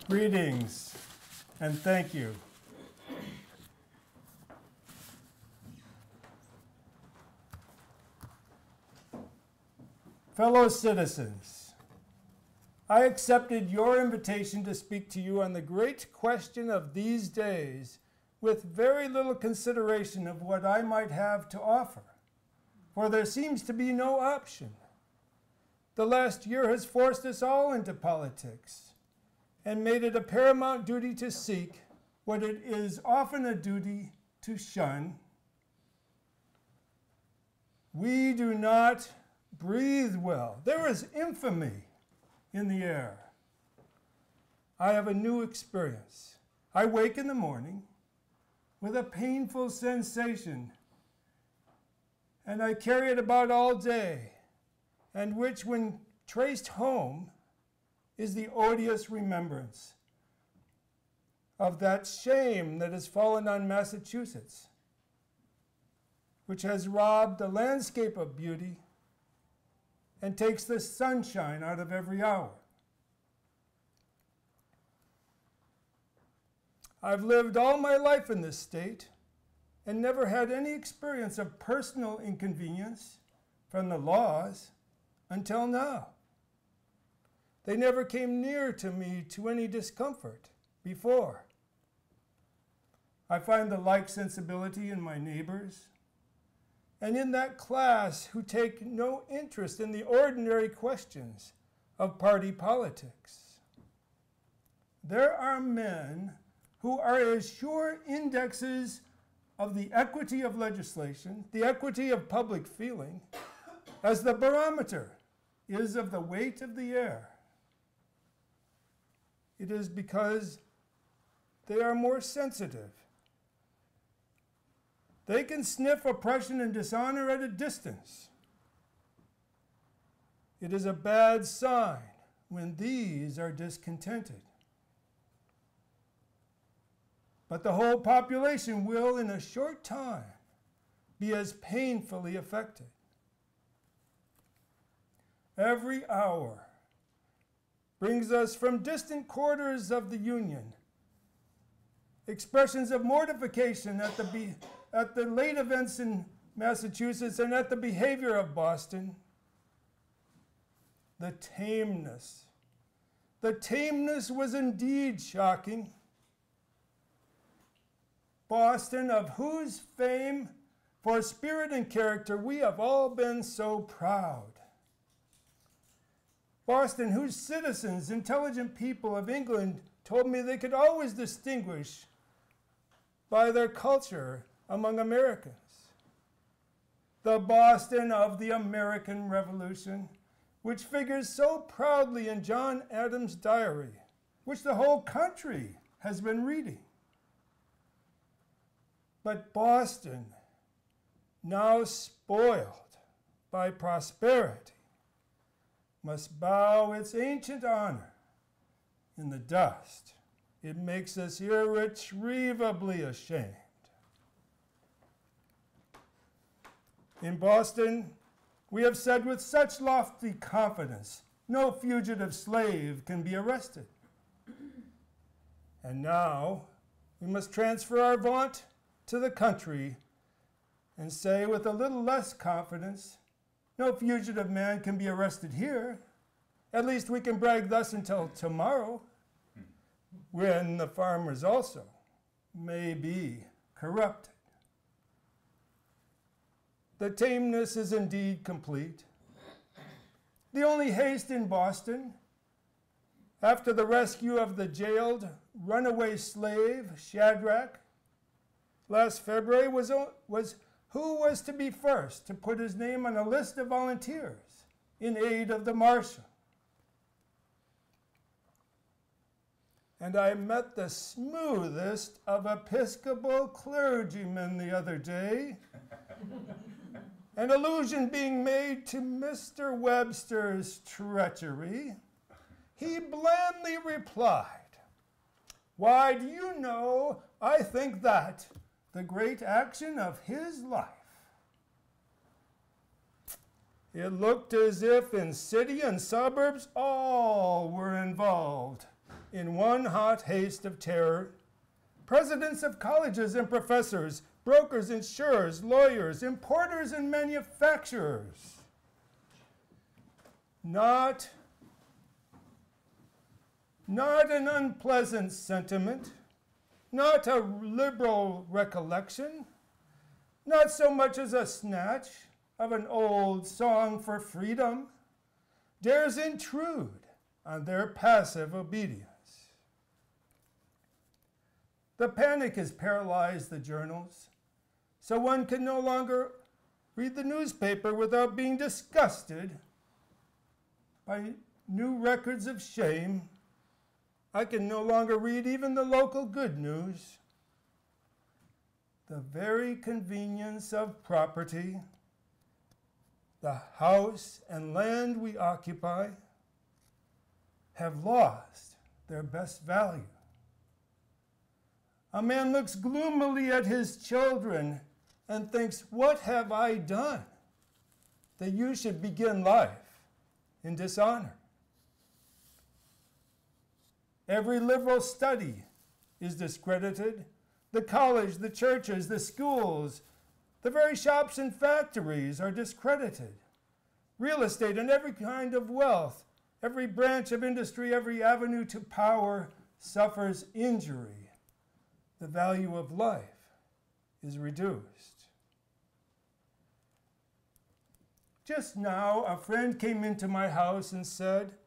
Greetings and thank you. Fellow citizens, I accepted your invitation to speak to you on the great question of these days with very little consideration of what I might have to offer, for there seems to be no option. The last year has forced us all into politics and made it a paramount duty to seek what it is often a duty to shun. We do not breathe well. There is infamy in the air. I have a new experience. I wake in the morning with a painful sensation, and I carry it about all day, and which, when traced home, is the odious remembrance of that shame that has fallen on Massachusetts, which has robbed the landscape of beauty and takes the sunshine out of every hour. I've lived all my life in this state and never had any experience of personal inconvenience from the laws until now. They never came near to me to any discomfort before. I find the like sensibility in my neighbors and in that class who take no interest in the ordinary questions of party politics. There are men who are as sure indexes of the equity of legislation, the equity of public feeling, as the barometer is of the weight of the air. It is because they are more sensitive. They can sniff oppression and dishonor at a distance. It is a bad sign when these are discontented. But the whole population will, in a short time, be as painfully affected. Every hour brings us from distant quarters of the Union expressions of mortification at the late events in Massachusetts and at the behavior of Boston. The tameness was indeed shocking. Boston, of whose fame for spirit and character we have all been so proud. Boston, whose citizens, intelligent people of England, told me they could always distinguish by their culture among Americans. The Boston of the American Revolution, which figures so proudly in John Adams' diary, which the whole country has been reading. But Boston, now spoiled by prosperity, must bow its ancient honor in the dust. It makes us irretrievably ashamed. In Boston, we have said with such lofty confidence, no fugitive slave can be arrested. And now we must transfer our vaunt to the country and say with a little less confidence, no fugitive man can be arrested here. At least we can brag thus until tomorrow, when the farmers also may be corrupted. The tameness is indeed complete. The only haste in Boston, after the rescue of the jailed runaway slave, Shadrach, last February, was who was to be first to put his name on a list of volunteers in aid of the marshal. And I met the smoothest of Episcopal clergymen the other day, an allusion being made to Mr. Webster's treachery. He blandly replied, "Why, do you know, I think that the great action of his life." It looked as if in city and suburbs all were involved in one hot haste of terror, presidents of colleges and professors, brokers, insurers, lawyers, importers, and manufacturers. Not an unpleasant sentiment, not a liberal recollection, not so much as a snatch of an old song for freedom, dares intrude on their passive obedience. The panic has paralyzed the journals, so one can no longer read the newspaper without being disgusted by new records of shame. I can no longer read even the local good news. The very convenience of property, the house and land we occupy, have lost their best value. A man looks gloomily at his children and thinks, "What have I done that you should begin life in dishonor?" Every liberal study is discredited. The college, the churches, the schools, the very shops and factories are discredited. Real estate and every kind of wealth, every branch of industry, every avenue to power suffers injury. The value of life is reduced. Just now, a friend came into my house and said,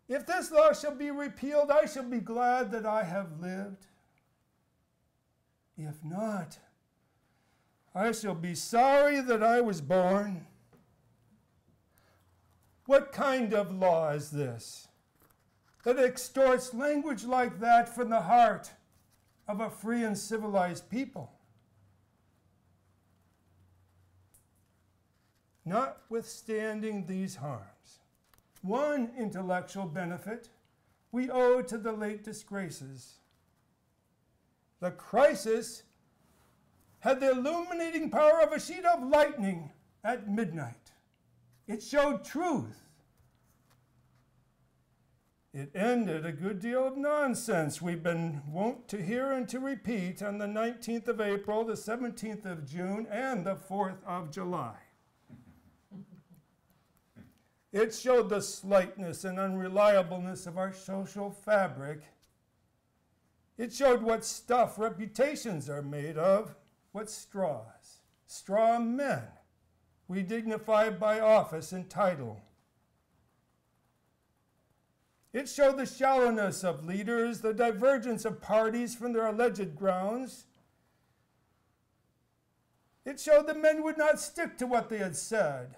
"If this law shall be repealed, I shall be glad that I have lived. If not, I shall be sorry that I was born." What kind of law is this that extorts language like that from the heart of a free and civilized people? Notwithstanding these harms, one intellectual benefit we owe to the late disgraces. The crisis had the illuminating power of a sheet of lightning at midnight. It showed truth. It ended a good deal of nonsense we've been wont to hear and to repeat on the 19th of April, the 17th of June, and the 4th of July. It showed the slightness and unreliableness of our social fabric. It showed what stuff reputations are made of, what straw men we dignify by office and title. It showed the shallowness of leaders, the divergence of parties from their alleged grounds. It showed that men would not stick to what they had said,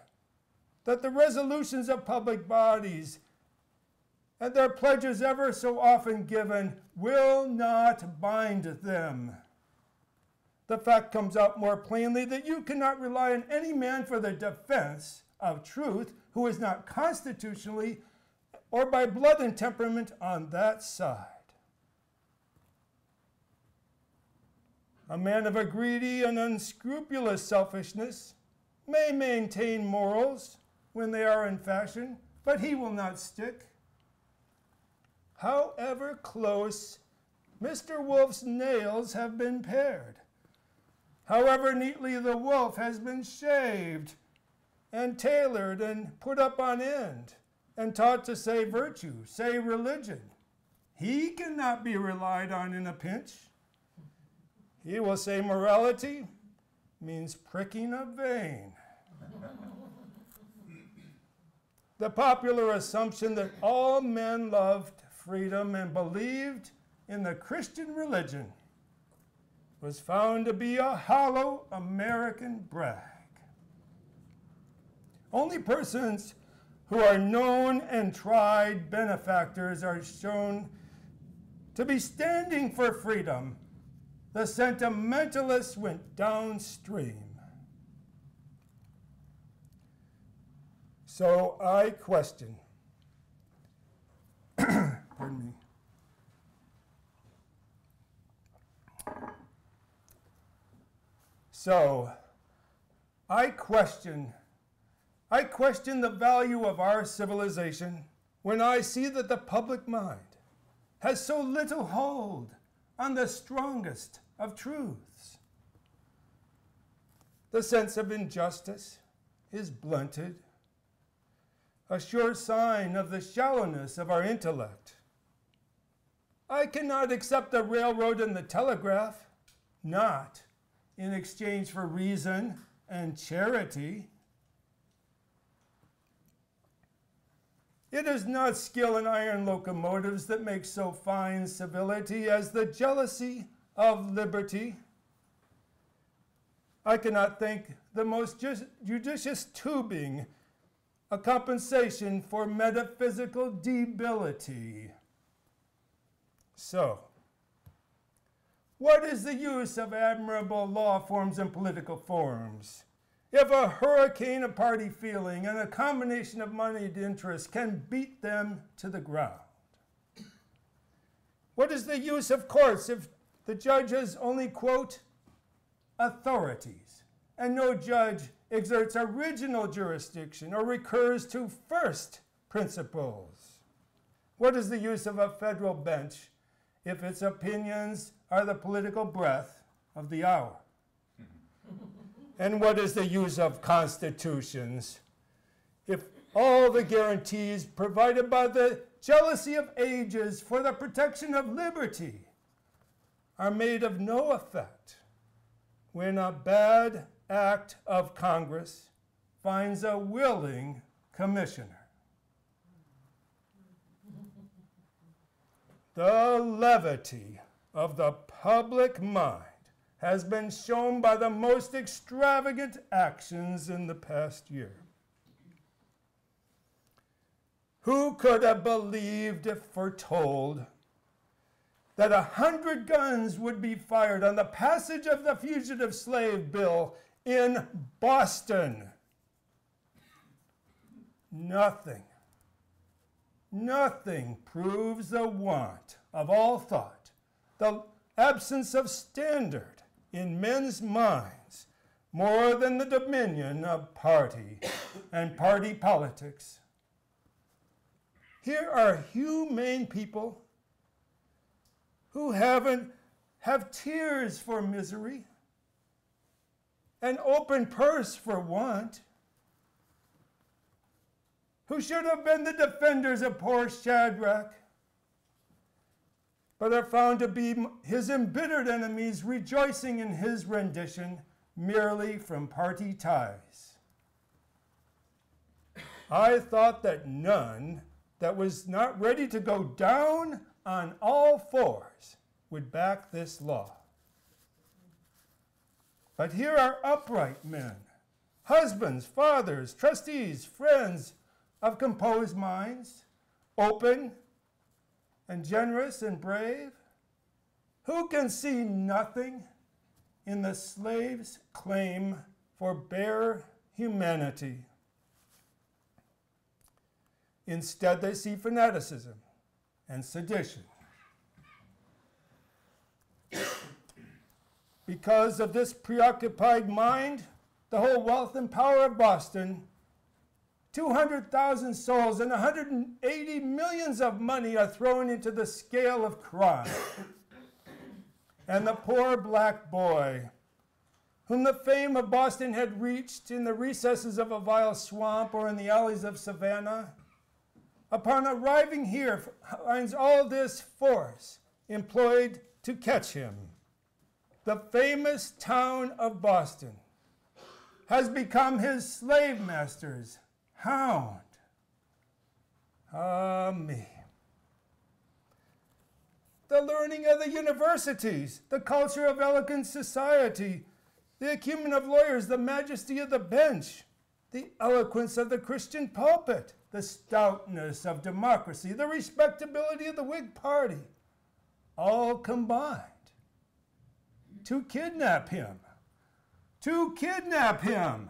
that the resolutions of public bodies and their pledges ever so often given will not bind them. The fact comes out more plainly that you cannot rely on any man for the defense of truth who is not constitutionally or by blood and temperament on that side. A man of a greedy and unscrupulous selfishness may maintain morals when they are in fashion, but he will not stick. However close Mr. Wolf's nails have been pared, however neatly the wolf has been shaved and tailored and put up on end and taught to say virtue, say religion, he cannot be relied on in a pinch. He will say morality means pricking a vein. The popular assumption that all men loved freedom and believed in the Christian religion was found to be a hollow American brag. Only persons who are known and tried benefactors are shown to be standing for freedom. The sentimentalists went downstream. So I question, pardon me. So I question the value of our civilization when I see that the public mind has so little hold on the strongest of truths. The sense of injustice is blunted, a sure sign of the shallowness of our intellect. I cannot accept the railroad and the telegraph, not in exchange for reason and charity. It is not skill in iron locomotives that makes so fine civility as the jealousy of liberty. I cannot think the most judicious tubing a compensation for metaphysical debility. So, what is the use of admirable law forms and political forms if a hurricane of party feeling and a combination of moneyed interest can beat them to the ground? What is the use of courts if the judge has only, quote, authorities, and no judge exerts original jurisdiction or recurs to first principles? What is the use of a federal bench if its opinions are the political breath of the hour? And what is the use of constitutions if all the guarantees provided by the jealousy of ages for the protection of liberty are made of no effect when a bad act of Congress finds a willing commissioner? The levity of the public mind has been shown by the most extravagant actions in the past year. Who could have believed if foretold that 100 guns would be fired on the passage of the Fugitive Slave Bill in Boston? Nothing proves the want of all thought, the absence of standard in men's minds, more than the dominion of party and party politics. Here are humane people who have tears for misery, an open purse for want, who should have been the defenders of poor Shadrach, but are found to be his embittered enemies, rejoicing in his rendition merely from party ties. I thought that none that was not ready to go down on all fours would back this law. But here are upright men, husbands, fathers, trustees, friends of composed minds, open and generous and brave, who can see nothing in the slave's claim for bare humanity. Instead, they see fanaticism and sedition. Because of this preoccupied mind, the whole wealth and power of Boston, 200,000 souls and 180 millions of money are thrown into the scale of crime. And the poor black boy, whom the fame of Boston had reached in the recesses of a vile swamp or in the alleys of Savannah, upon arriving here, finds all this force employed to catch him. The famous town of Boston has become his slave master's hound. Ah, me. The learning of the universities, the culture of elegant society, the acumen of lawyers, the majesty of the bench, the eloquence of the Christian pulpit, the stoutness of democracy, the respectability of the Whig Party, all combined to kidnap him. To kidnap him.